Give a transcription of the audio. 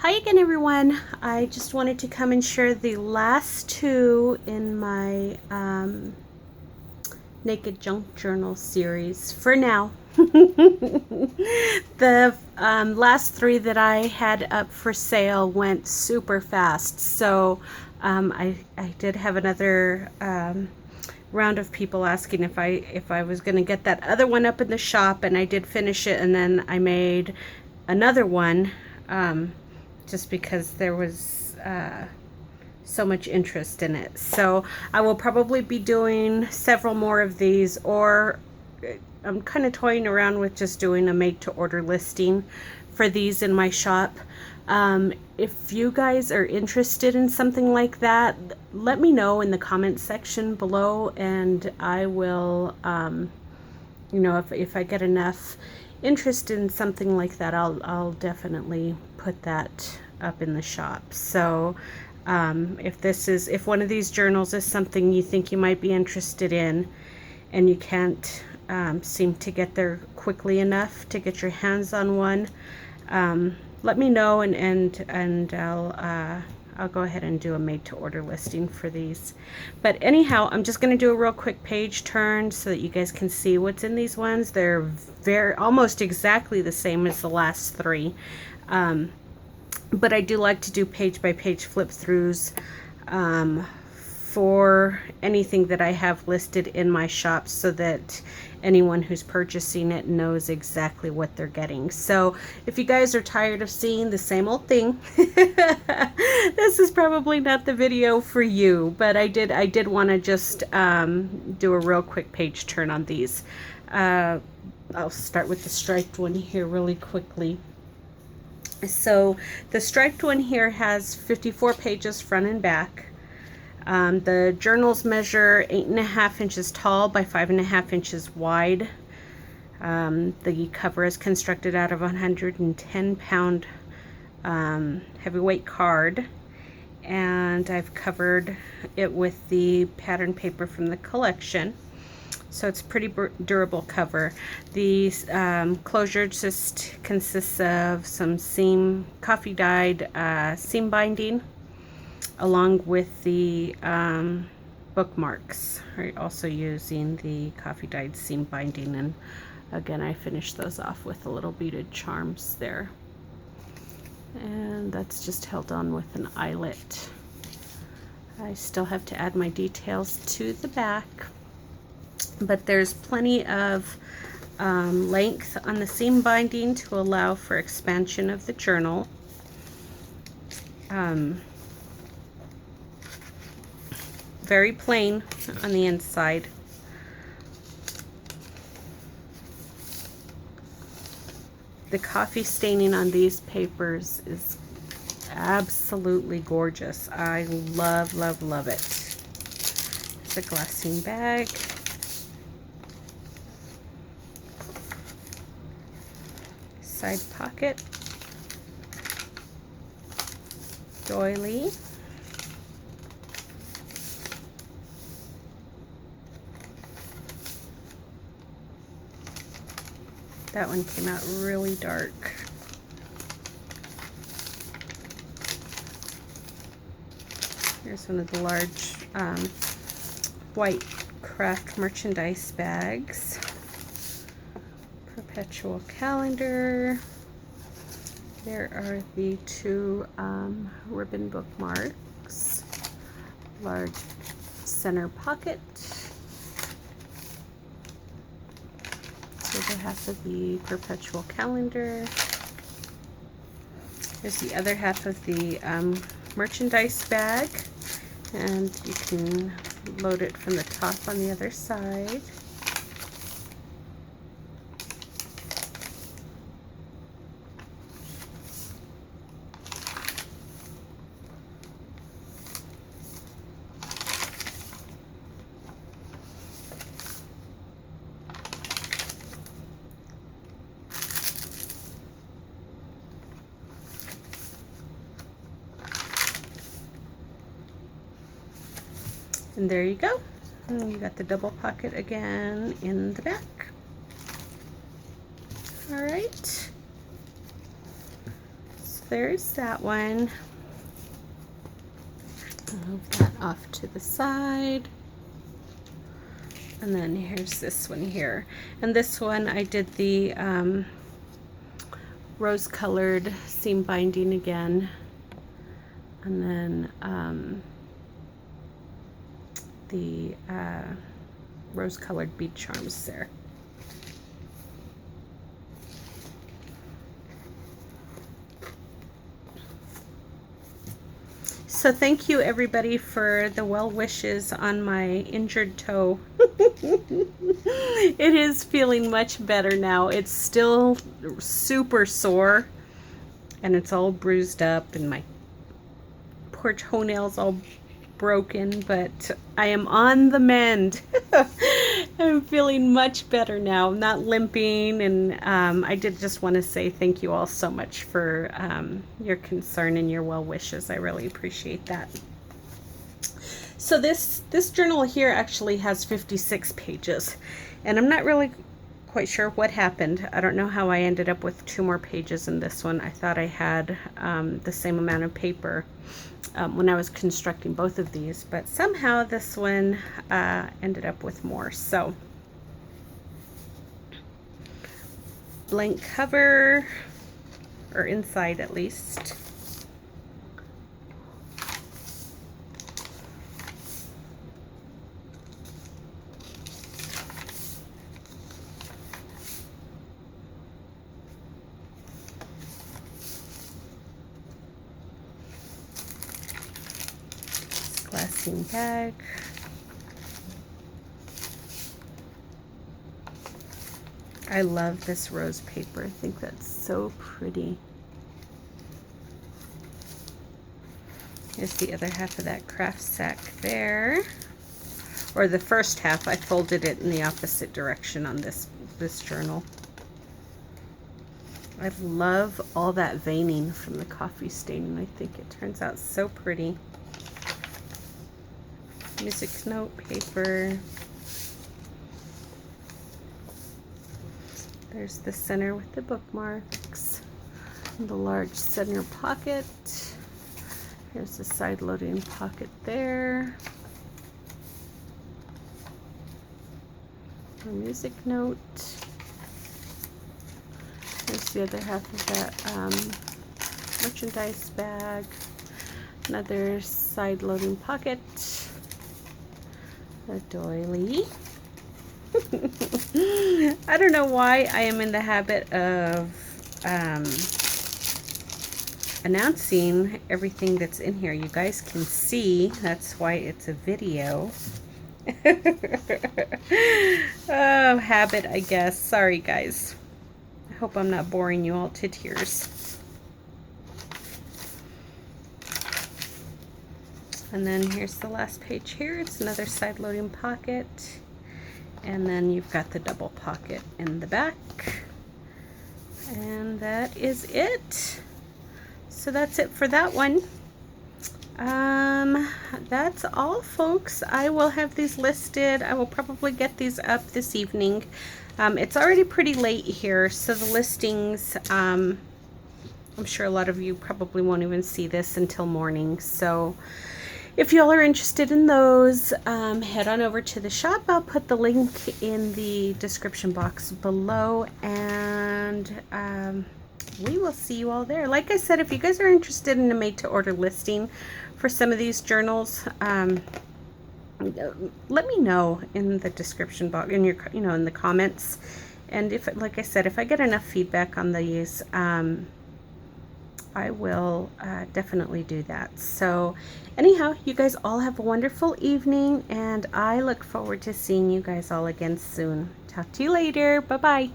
Hi again, everyone. I just wanted to come and share the last two in my Naked Junk Journal series for now. The last three that I had up for sale went super fast, so I did have another round of people asking if I was going to get that other one up in the shop, and I did finish it, and then I made another one. Just because there was so much interest in it. So I will probably be doing several more of these, or I'm kind of toying around with just doing a made to order listing for these in my shop. If you guys are interested in something like that, let me know in the comments section below, and I will, you know, if I get enough interest in something like that, I'll definitely put that up in the shop. So if one of these journals is something you think you might be interested in, and you can't seem to get there quickly enough to get your hands on one, let me know, and I'll go ahead and do a made to order listing for these. But anyhow, I'm just going to do a real quick page turn so that you guys can see what's in these ones. They're almost exactly the same as the last three. But I do like to do page by page flip throughs for anything that I have listed in my shop, so that anyone who's purchasing it knows exactly what they're getting. So if you guys are tired of seeing the same old thing, this is probably not the video for you, but I did want to just do a real quick page turn on these. I'll start with the striped one here really quickly. So the striped one here has 54 pages front and back. The journals measure 8.5 inches tall by 5.5 inches wide. The cover is constructed out of a 110-pound heavyweight card, and I've covered it with the pattern paper from the collection. So it's pretty durable cover. The closure just consists of some coffee dyed seam binding, along with the bookmarks. I'm also using the coffee dyed seam binding, and again I finished those off with a little beaded charms there. And that's just held on with an eyelet. I still have to add my details to the back, but there's plenty of length on the seam binding to allow for expansion of the journal. Very plain on the inside. The coffee staining on these papers is absolutely gorgeous. I love, love, love it. It's a glassine bag. Side pocket. Doily. That one came out really dark. Here's one of the large white craft merchandise bags. Perpetual calendar. There are the two ribbon bookmarks. Large center pocket. Here's a half of the perpetual calendar. Here's the other half of the merchandise bag, and you can load it from the top on the other side. And there you go. And you got the double pocket again in the back. All right. there's that one. Move that off to the side. And then here's this one here. And this one I did the rose colored seam binding again. And then the rose colored bead charms there. So thank you everybody for the well wishes on my injured toe. It is feeling much better now. It's still super sore and it's all bruised up and my poor toenails all broken, but I am on the mend. I'm feeling much better now. I'm not limping, and I did just want to say thank you all so much for your concern and your well wishes. I really appreciate that. So this journal here actually has 56 pages, and I'm not really quite sure what happened. I don't know how I ended up with 2 more pages in this one. I thought I had the same amount of paper when I was constructing both of these, but somehow this one ended up with more. So blank cover, or inside at least. Glassine bag. I love this rose paper. I think that's so pretty. Here's the other half of that craft sack there. Or the first half. I folded it in the opposite direction on this journal. I love all that veining from the coffee stain. I think it turns out so pretty. Music note paper. There's the center with the bookmarks. And the large center pocket. Here's the side loading pocket there. A music note. Here's the other half of that merchandise bag. Another side loading pocket. A doily. I don't know why I am in the habit of announcing everything that's in here. You guys can see, that's why it's a video. Oh, habit, I guess. Sorry, guys. I hope I'm not boring you all to tears. And then here's the last page here. It's another side loading pocket. And then you've got the double pocket in the back. And that is it. So that's it for that one. That's all, folks. I will have these listed. I will probably get these up this evening. It's already pretty late here, so the listings, I'm sure a lot of you probably won't even see this until morning. So if y'all are interested in those, head on over to the shop. I'll put the link in the description box below, and we will see you all there. Like I said, if you guys are interested in a made-to-order listing for some of these journals, let me know in the description box, in your, in the comments. And if, like I said, if I get enough feedback on these, I will definitely do that. So anyhow, you guys all have a wonderful evening, and I look forward to seeing you guys all again soon. Talk to you later. Bye-bye.